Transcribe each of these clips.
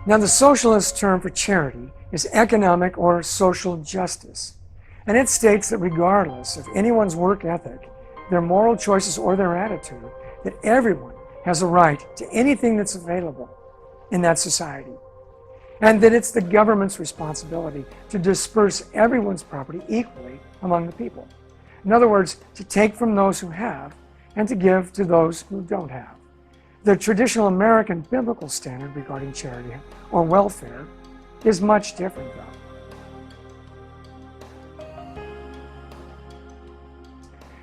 Now, the socialist term for charity is economic or social justice, and it states that regardless of anyone's work ethic, their moral choices, or their attitude, that everyone has a right to anything that's available in that society, and that it's the government's responsibility to disperse everyone's property equally among the people. In other words, to take from those who have and to give to those who don't have. The traditional American biblical standard regarding charity or welfare is much different, though.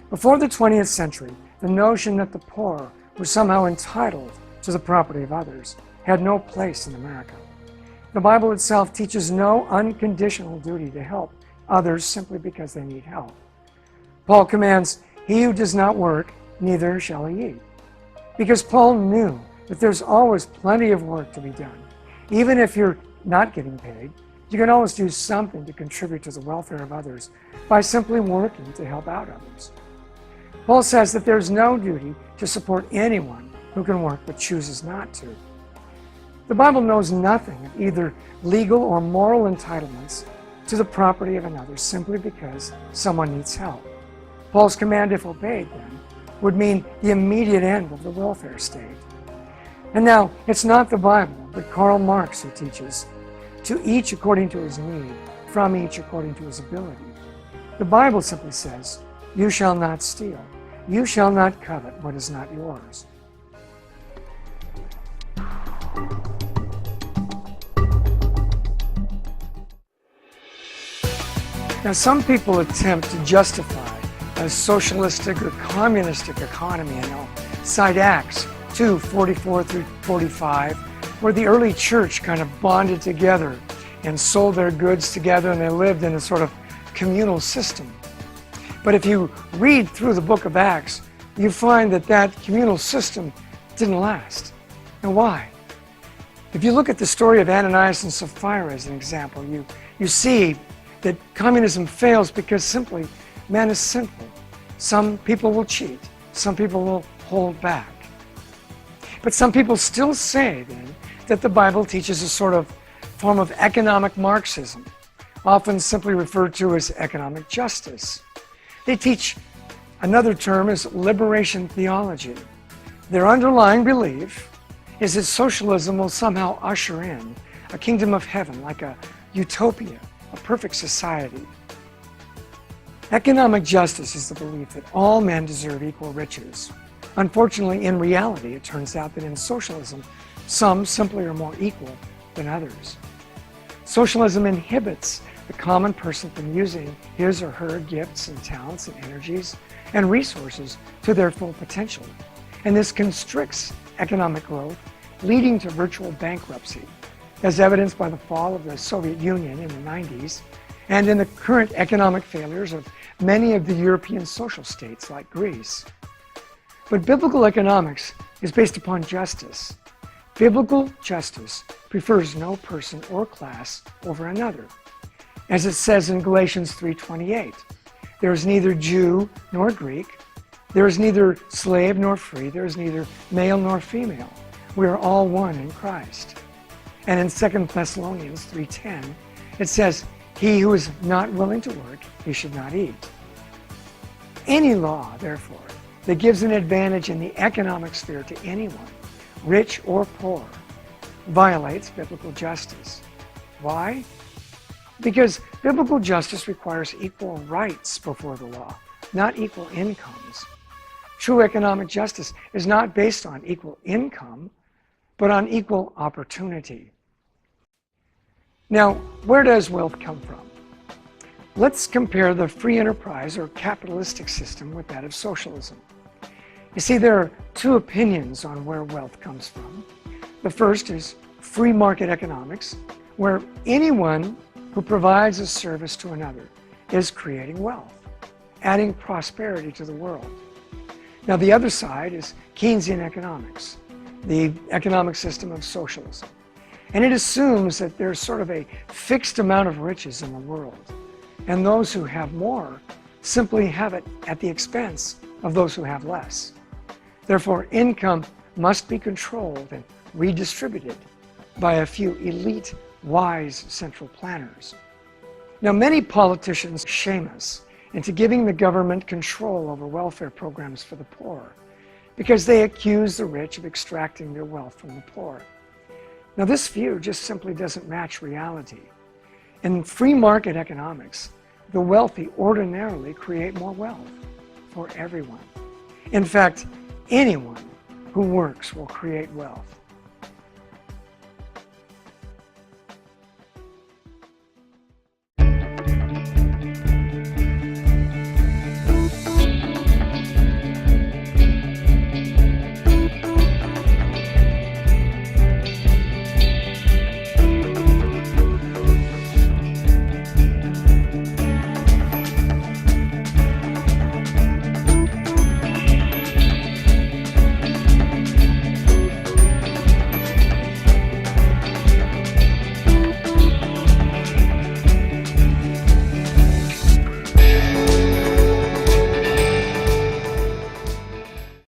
Before the 20th century, the notion that the poor were somehow entitled to the property of others had no place in America. The Bible itself teaches no unconditional duty to help others simply because they need help. Paul commands, "He who does not work, neither shall he eat." Because Paul knew that there's always plenty of work to be done. Even if you're not getting paid, you can always do something to contribute to the welfare of others by simply working to help out others. Paul says that there's no duty to support anyone who can work but chooses not to. The Bible knows nothing of either legal or moral entitlements to the property of another simply because someone needs help. Paul's command, if obeyed, then, would mean the immediate end of the welfare state. And now, it's not the Bible, but Karl Marx who teaches, "To each according to his need, from each according to his ability." The Bible simply says, "You shall not steal. You shall not covet what is not yours." Now, some people attempt to justify a socialistic or communistic economy, and they'll cite Acts 2:44 through 45, where the early church kind of bonded together and sold their goods together, and they lived in a sort of communal system. But if you read through the book of Acts, you find that that communal system didn't last. And why? If you look at the story of Ananias and Sapphira as an example, you see that communism fails because simply man is sinful. Some people will cheat. Some people will hold back. But some people still say then that the Bible teaches a sort of form of economic Marxism, often simply referred to as economic justice. They teach another term is liberation theology. Their underlying belief is that socialism will somehow usher in a kingdom of heaven, like a utopia, a perfect society. Economic justice is the belief that all men deserve equal riches. Unfortunately, in reality, it turns out that in socialism, some simply are more equal than others. Socialism inhibits the common person from using his or her gifts and talents and energies and resources to their full potential. And this constricts economic growth, leading to virtual bankruptcy, as evidenced by the fall of the Soviet Union in the 90s and in the current economic failures of many of the European social states like Greece. But biblical economics is based upon justice. Biblical justice prefers no person or class over another. As it says in Galatians 3:28, there is neither Jew nor Greek, there is neither slave nor free, there is neither male nor female. We are all one in Christ. And in 2 Thessalonians 3:10, it says, "He who is not willing to work, he should not eat." Any law, therefore, that gives an advantage in the economic sphere to anyone, rich or poor, violates biblical justice. Why? Because biblical justice requires equal rights before the law, not equal incomes. True economic justice is not based on equal income, but on equal opportunity. Now, where does wealth come from? Let's compare the free enterprise or capitalistic system with that of socialism. You see, there are two opinions on where wealth comes from. The first is free market economics, where anyone who provides a service to another is creating wealth, adding prosperity to the world. Now, the other side is Keynesian economics, the economic system of socialism. And it assumes that there's sort of a fixed amount of riches in the world, and those who have more simply have it at the expense of those who have less. Therefore, income must be controlled and redistributed by a few elite, wise central planners. Now, many politicians shame us into giving the government control over welfare programs for the poor because they accuse the rich of extracting their wealth from the poor. Now, this view just simply doesn't match reality. In free market economics, the wealthy ordinarily create more wealth for everyone. In fact, anyone who works will create wealth.